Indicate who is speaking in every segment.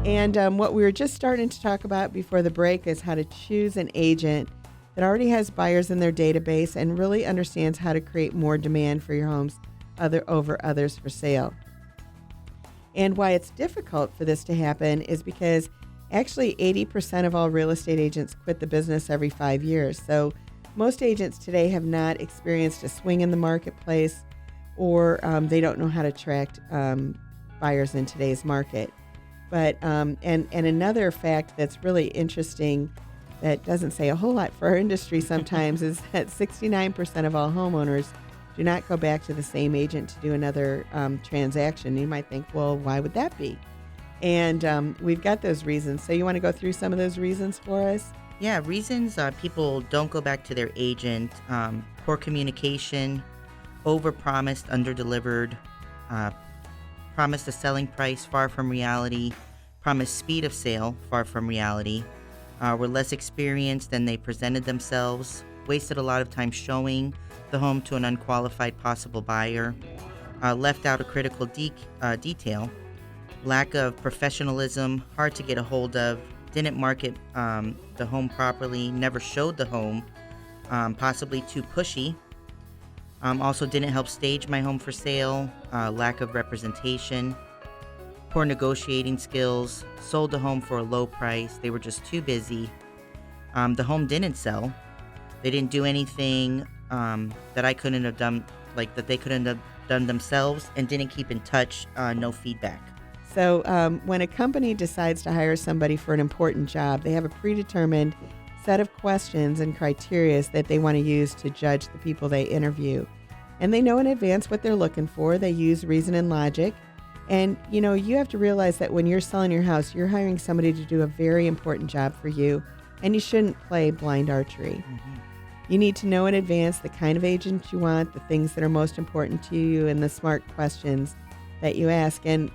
Speaker 1: And what we were just starting to talk about before the break is how to choose an agent that already has buyers in their database and really understands how to create more demand for your homes over others for sale. And why it's difficult for this to happen is because actually 80% of all real estate agents quit the business every 5 years. So most agents today have not experienced a swing in the marketplace, or they don't know how to attract buyers in today's market. But and another fact that's really interesting that doesn't say a whole lot for our industry sometimes is that 69% of all homeowners do not go back to the same agent to do another transaction. You might think, well, why would that be? And we've got those reasons. So you want to go through some of those reasons for us?
Speaker 2: Yeah, reasons people don't go back to their agent: poor communication, overpromised, underdelivered, promised a selling price far from reality, promised speed of sale far from reality, were less experienced than they presented themselves, wasted a lot of time showing the home to an unqualified possible buyer, left out a critical detail, lack of professionalism, hard to get a hold of, didn't market the home properly, never showed the home, possibly too pushy. Also didn't help stage my home for sale, lack of representation, poor negotiating skills, sold the home for a low price, they were just too busy. The home didn't sell. They didn't do anything that I couldn't have done, like that they couldn't have done themselves, and didn't keep in touch, no feedback.
Speaker 1: So when a company decides to hire somebody for an important job, they have a predetermined set of questions and criteria that they want to use to judge the people they interview. And they know in advance what they're looking for. They use reason and logic. And, you have to realize that when you're selling your house, you're hiring somebody to do a very important job for you, and you shouldn't play blind archery.
Speaker 2: Mm-hmm.
Speaker 1: You need to know in advance the kind of agent you want, the things that are most important to you, and the smart questions that you ask. And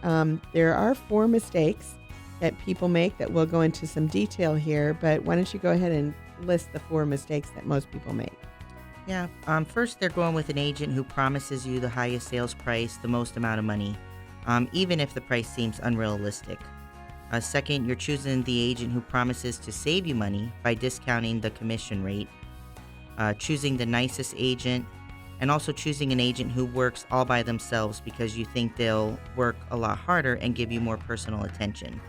Speaker 1: there are 4 mistakes that people make that we'll go into some detail here, but why don't you go ahead and list the 4 mistakes that most people make?
Speaker 2: Yeah. First, they're going with an agent who promises you the highest sales price, the most amount of money, even if the price seems unrealistic. Second, you're choosing the agent who promises to save you money by discounting the commission rate. Choosing the nicest agent, and also choosing an agent who works all by themselves because you think they'll work a lot harder and give you more personal attention.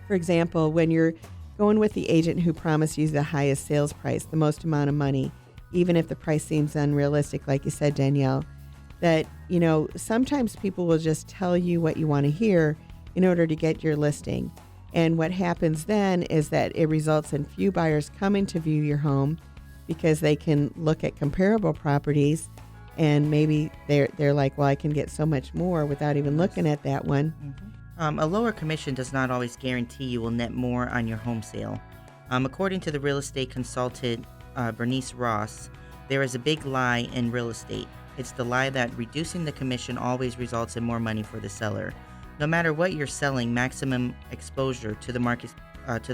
Speaker 1: For example, when you're going with the agent who promised you the highest sales price, the most amount of money, even if the price seems unrealistic, like you said, Danielle, that, sometimes people will just tell you what you want to hear in order to get your listing. And what happens then is that it results in few buyers coming to view your home because they can look at comparable properties and maybe they're like, well, I can get so much more without even looking at that one.
Speaker 2: Mm-hmm. A lower commission does not always guarantee you will net more on your home sale. According to the real estate consultant Bernice Ross, there is a big lie in real estate. It's the lie that reducing the commission always results in more money for the seller. No matter what you're selling, maximum exposure to the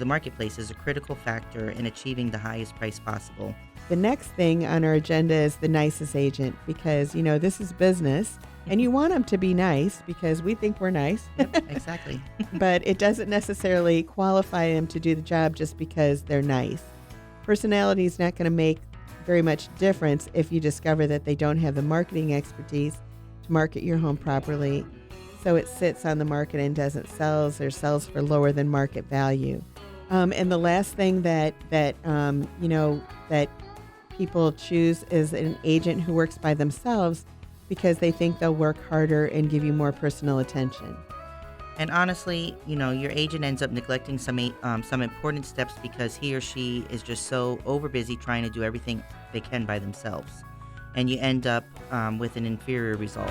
Speaker 2: marketplace is a critical factor in achieving the highest price possible.
Speaker 1: The next thing on our agenda is the nicest agent, because, this is business and you want them to be nice because we think we're nice.
Speaker 2: Yep, exactly.
Speaker 1: But it doesn't necessarily qualify them to do the job just because they're nice. Personality is not going to make very much difference if you discover that they don't have the marketing expertise to market your home properly. So it sits on the market and doesn't sell, or sells for lower than market value. And the last thing that people choose is an agent who works by themselves because they think they'll work harder and give you more personal attention.
Speaker 2: And honestly, your agent ends up neglecting some important steps because he or she is just so overbusy trying to do everything they can by themselves. And you end up with an inferior result.